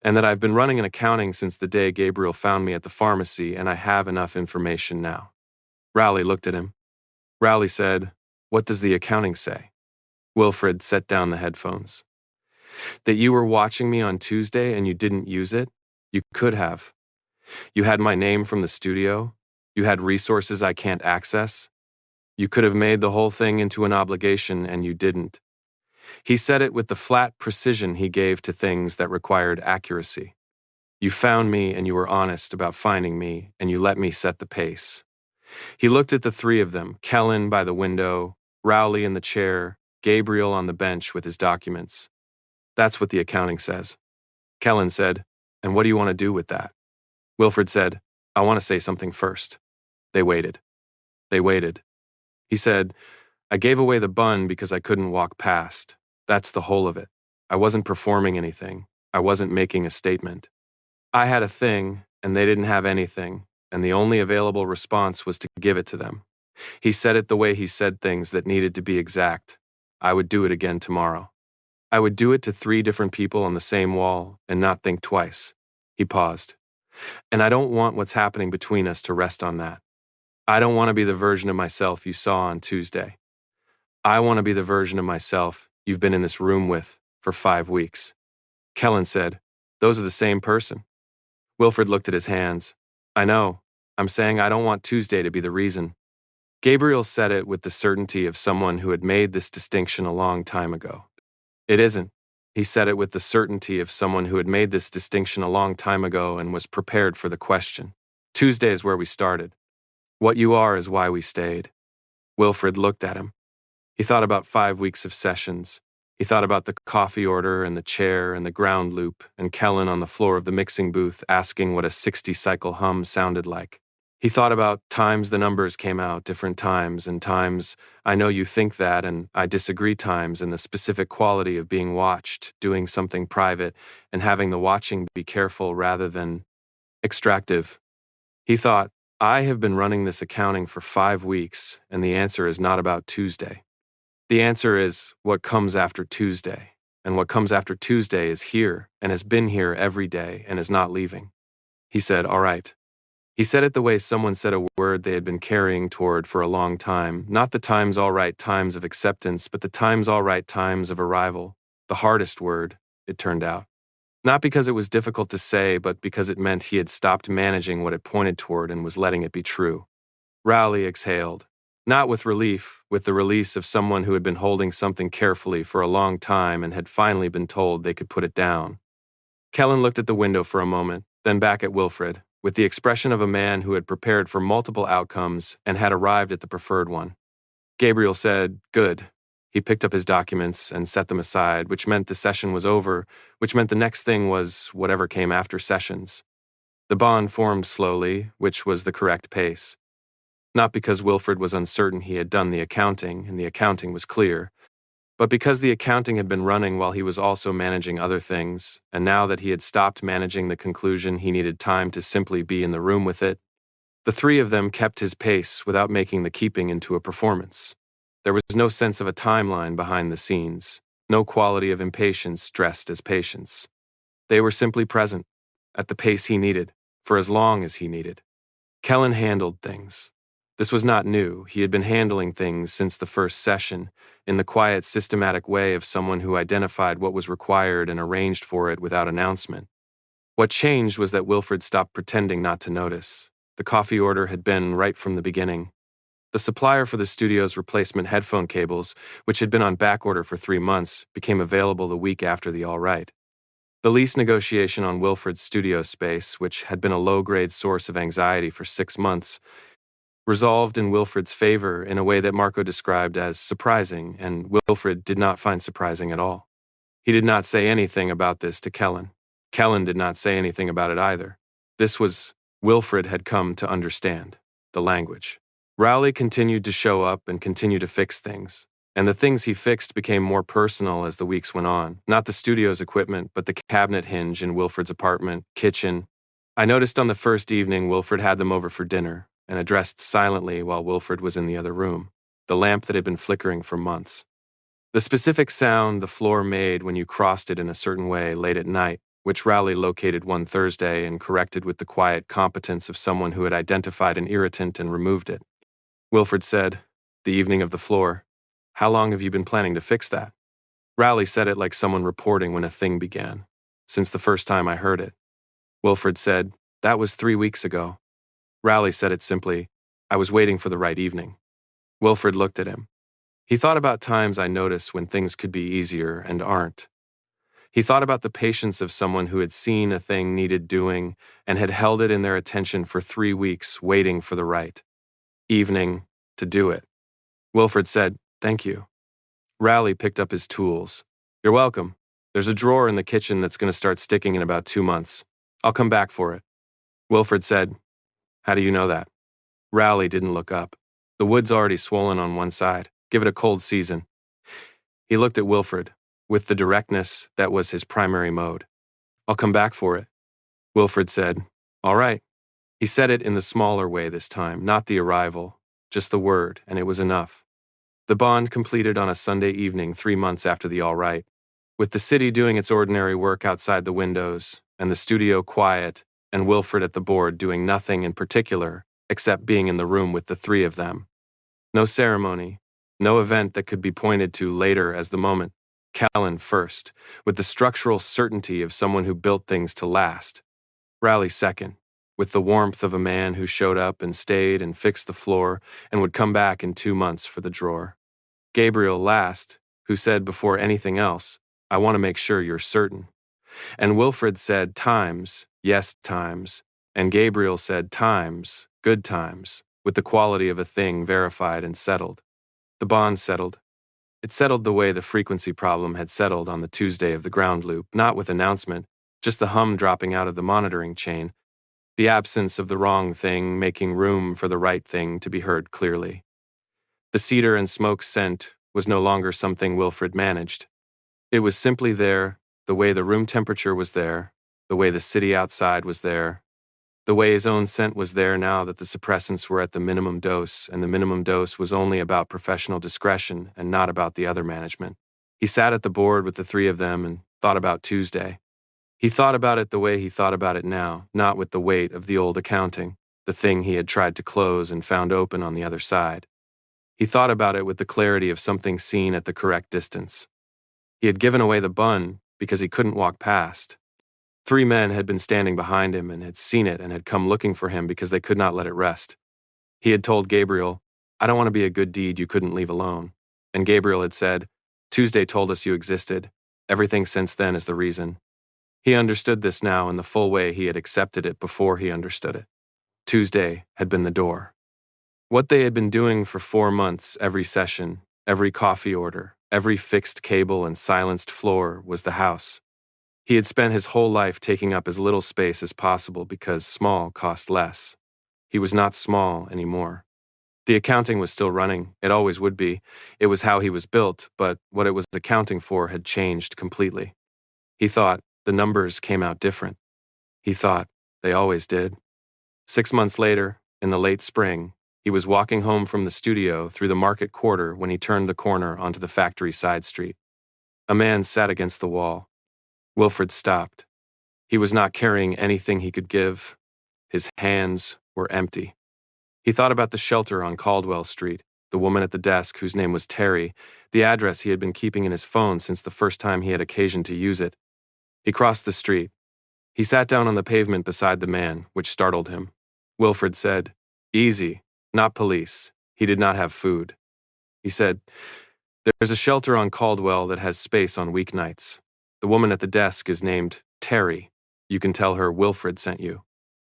And that I've been running an accounting since the day Gabriel found me at the pharmacy, and I have enough information now. Rowley looked at him. Rowley said, "What does the accounting say?" Wilfred set down the headphones. "That you were watching me on Tuesday and you didn't use it? You could have. You had my name from the studio. You had resources I can't access. You could have made the whole thing into an obligation and you didn't." He said it with the flat precision he gave to things that required accuracy. "You found me and you were honest about finding me and you let me set the pace." He looked at the 3 of them, Kellen by the window, Rowley in the chair, Gabriel on the bench with his documents. "That's what the accounting says." Kellen said, "And what do you want to do with that?" Wilfred said, "I want to say something first." They waited. They waited. He said, "I gave away the bun because I couldn't walk past. That's the whole of it. I wasn't performing anything. I wasn't making a statement. I had a thing, and they didn't have anything, and the only available response was to give it to them." He said it the way he said things that needed to be exact. "I would do it again tomorrow. I would do it to 3 different people on the same wall and not think twice." He paused. "And I don't want what's happening between us to rest on that. I don't want to be the version of myself you saw on Tuesday. I want to be the version of myself you've been in this room with for 5 weeks." Kellen said, "Those are the same person." Wilfred looked at his hands. "I know. I'm saying I don't want Tuesday to be the reason." Gabriel said it with the certainty of someone who had made this distinction a long time ago. "It isn't." He said it with the certainty of someone who had made this distinction a long time ago and was prepared for the question. "Tuesday is where we started. What you are is why we stayed." Wilfred looked at him. He thought about 5 weeks of sessions. He thought about the coffee order and the chair and the ground loop and Kellen on the floor of the mixing booth asking what a 60-cycle hum sounded like. He thought about times the numbers came out different times and times "I know you think that and I disagree" times and the specific quality of being watched, doing something private, and having the watching be careful rather than extractive. He thought, "I have been running this accounting for 5 weeks, and the answer is not about Tuesday. The answer is what comes after Tuesday, and what comes after Tuesday is here and has been here every day and is not leaving." He said, "All right." He said it the way someone said a word they had been carrying toward for a long time, not the times all right times of acceptance, but the times all right times of arrival, the hardest word, it turned out. Not because it was difficult to say, but because it meant he had stopped managing what it pointed toward and was letting it be true. Rowley exhaled. Not with relief, with the release of someone who had been holding something carefully for a long time and had finally been told they could put it down. Kellen looked at the window for a moment, then back at Wilfred, with the expression of a man who had prepared for multiple outcomes and had arrived at the preferred one. Gabriel said, "Good." He picked up his documents and set them aside, which meant the session was over, which meant the next thing was whatever came after sessions. The bond formed slowly, which was the correct pace. Not because Wilfred was uncertain he had done the accounting, and the accounting was clear, but because the accounting had been running while he was also managing other things, and now that he had stopped managing the conclusion, he needed time to simply be in the room with it. The 3 of them kept his pace without making the keeping into a performance. There was no sense of a timeline behind the scenes, no quality of impatience dressed as patience. They were simply present, at the pace he needed, for as long as he needed. Kellen handled things. This was not new. He had been handling things since the first session, in the quiet, systematic way of someone who identified what was required and arranged for it without announcement. What changed was that Wilfred stopped pretending not to notice. The coffee order had been right from the beginning. The supplier for the studio's replacement headphone cables, which had been on back order for 3 months, became available the week after the All Right. The lease negotiation on Wilfred's studio space, which had been a low-grade source of anxiety for 6 months, resolved in Wilfred's favor in a way that Marco described as surprising, and Wilfred did not find surprising at all. He did not say anything about this to Kellen. Kellen did not say anything about it either. This was Wilfred had come to understand the language. Rowley continued to show up and continue to fix things, and the things he fixed became more personal as the weeks went on, not the studio's equipment, but the cabinet hinge in Wilfred's apartment, kitchen. I noticed on the first evening Wilfred had them over for dinner, and addressed silently while Wilfred was in the other room, the lamp that had been flickering for months. The specific sound the floor made when you crossed it in a certain way late at night, which Rowley located one Thursday and corrected with the quiet competence of someone who had identified an irritant and removed it. Wilfred said, the evening of the floor, "How long have you been planning to fix that?" Rowley said it like someone reporting when a thing began. "Since the first time I heard it." Wilfred said, "That was 3 weeks ago." Rowley said it simply, "I was waiting for the right evening." Wilfred looked at him. He thought about times I notice when things could be easier and aren't. He thought about the patience of someone who had seen a thing needed doing and had held it in their attention for 3 weeks, waiting for the right evening to do it. Wilfred said, "Thank you." Rowley picked up his tools. "You're welcome. There's a drawer in the kitchen that's going to start sticking in about 2 months. I'll come back for it." Wilfred said, "How do you know that?" Rowley didn't look up. "The wood's already swollen on one side. Give it a cold season." He looked at Wilfred, with the directness that was his primary mode. "I'll come back for it." Wilfred said, "All right." He said it in the smaller way this time, not the arrival, just the word, and it was enough. The bond completed on a Sunday evening 3 months after the All Right, with the city doing its ordinary work outside the windows, and the studio quiet, and Wilfred at the board doing nothing in particular except being in the room with the three of them. No ceremony, no event that could be pointed to later as the moment. Kellen first, with the structural certainty of someone who built things to last. Rowley second, with the warmth of a man who showed up and stayed and fixed the floor and would come back in 2 months for the drawer. Gabriel last, who said before anything else, "I want to make sure you're certain." And Wilfred said times, yes times, and Gabriel said times, good times, with the quality of a thing verified and settled. The bond settled. It settled the way the frequency problem had settled on the Tuesday of the ground loop, not with announcement, just the hum dropping out of the monitoring chain, the absence of the wrong thing making room for the right thing to be heard clearly. The cedar and smoke scent was no longer something Wilfred managed. It was simply there, the way the room temperature was there, the way the city outside was there, the way his own scent was there now that the suppressants were at the minimum dose, and the minimum dose was only about professional discretion and not about the other management. He sat at the board with the three of them and thought about Tuesday. He thought about it the way he thought about it now, not with the weight of the old accounting, the thing he had tried to close and found open on the other side. He thought about it with the clarity of something seen at the correct distance. He had given away the bun because he couldn't walk past. 3 men had been standing behind him and had seen it and had come looking for him because they could not let it rest. He had told Gabriel, "I don't want to be a good deed you couldn't leave alone." And Gabriel had said, "Tuesday told us you existed. Everything since then is the reason." He understood this now in the full way he had accepted it before he understood it. Tuesday had been the door. What they had been doing for 4 months, every session, every coffee order, every fixed cable and silenced floor, was the house. He had spent his whole life taking up as little space as possible because small cost less. He was not small anymore. The accounting was still running. It always would be. It was how he was built, but what it was accounting for had changed completely. He thought the numbers came out different. He thought they always did. 6 months later, in the late spring, he was walking home from the studio through the market quarter when he turned the corner onto the factory side street. A man sat against the wall. Wilfred stopped. He was not carrying anything he could give. His hands were empty. He thought about the shelter on Caldwell Street, the woman at the desk whose name was Terry, the address he had been keeping in his phone since the first time he had occasion to use it. He crossed the street. He sat down on the pavement beside the man, which startled him. Wilfred said, "Easy, not police." He did not have food. He said, "There's a shelter on Caldwell that has space on weeknights. The woman at the desk is named Terry. You can tell her Wilfred sent you."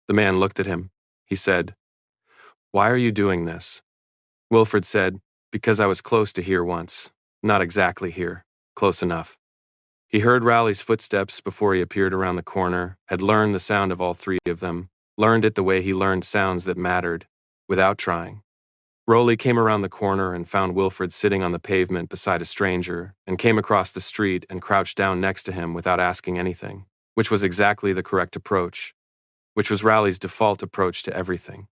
The man looked at him. He said, "Why are you doing this?" Wilfred said, "Because I was close to here once. Not exactly here. Close enough." He heard Rowley's footsteps before he appeared around the corner, had learned the sound of all three of them, learned it the way he learned sounds that mattered, without trying. Rowley came around the corner and found Wilfred sitting on the pavement beside a stranger, and came across the street and crouched down next to him without asking anything, which was exactly the correct approach, which was Rowley's default approach to everything.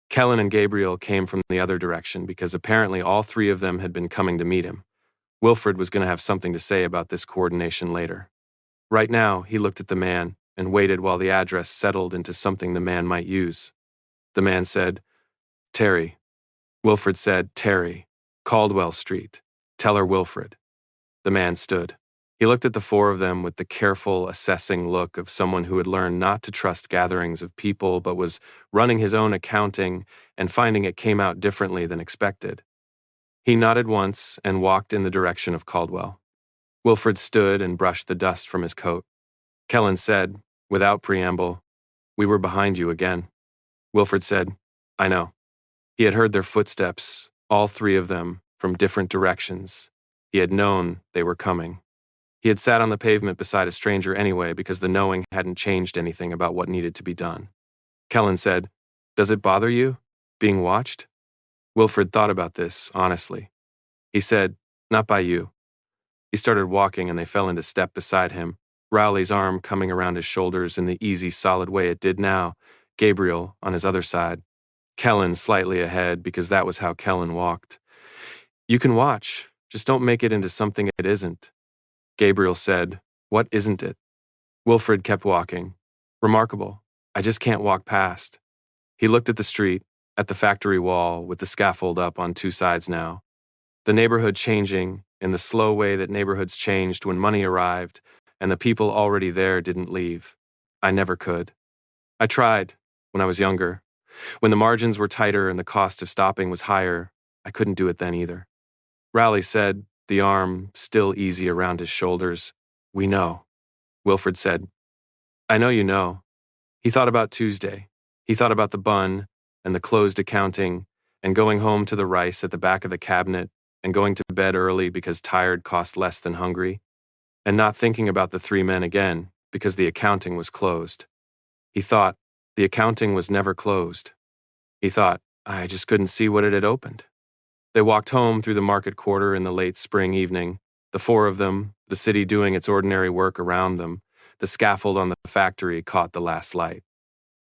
Kellen and Gabriel came from the other direction because apparently all three of them had been coming to meet him. Wilfred was going to have something to say about this coordination later. Right now, he looked at the man and waited while the address settled into something the man might use. The man said, "Terry." Wilfred said, "Terry, Caldwell Street. Tell her Wilfred." The man stood. He looked at the four of them with the careful, assessing look of someone who had learned not to trust gatherings of people but was running his own accounting and finding it came out differently than expected. He nodded once and walked in the direction of Caldwell. Wilfred stood and brushed the dust from his coat. Kellen said, without preamble, "We were behind you again." Wilfred said, "I know." He had heard their footsteps, all three of them, from different directions. He had known they were coming. He had sat on the pavement beside a stranger anyway because the knowing hadn't changed anything about what needed to be done. Kellen said, "Does it bother you, being watched?" Wilfred thought about this, honestly. He said, "Not by you." He started walking and they fell into step beside him, Rowley's arm coming around his shoulders in the easy, solid way it did now, Gabriel on his other side, Kellen slightly ahead because that was how Kellen walked. "You can watch, just don't make it into something it isn't." Gabriel said, "What isn't it?" Wilfred kept walking. "Remarkable. I just can't walk past." He looked at the street, at the factory wall with the scaffold up on two sides now. The neighborhood changing in the slow way that neighborhoods changed when money arrived and the people already there didn't leave. I never could. I tried when I was younger. When the margins were tighter and the cost of stopping was higher, I couldn't do it then either. Rowley said, the arm still easy around his shoulders, "We know." Wilfred said, "I know you know." He thought about Tuesday. He thought about the bun and the closed accounting and going home to the rice at the back of the cabinet and going to bed early because tired cost less than hungry, and not thinking about the three men again because the accounting was closed. He thought, the accounting was never closed. He thought, I just couldn't see what it had opened. They walked home through the market quarter in the late spring evening, the four of them, the city doing its ordinary work around them. The scaffold on the factory caught the last light.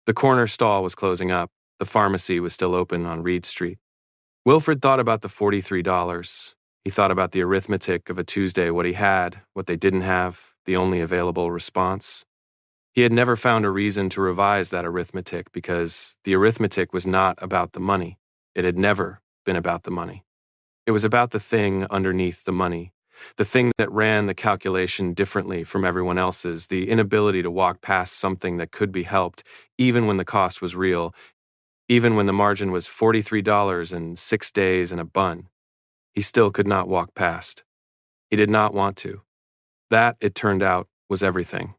The corner stall was closing up. The pharmacy was still open on Reed Street. Wilfred thought about the $43. He thought about the arithmetic of a Tuesday, what he had, what they didn't have, the only available response. He had never found a reason to revise that arithmetic because the arithmetic was not about the money. It had never been about the money. It was about the thing underneath the money, the thing that ran the calculation differently from everyone else's, the inability to walk past something that could be helped, even when the cost was real, even when the margin was $43 and 6 days and a bun. He still could not walk past. He did not want to. That, it turned out, was everything.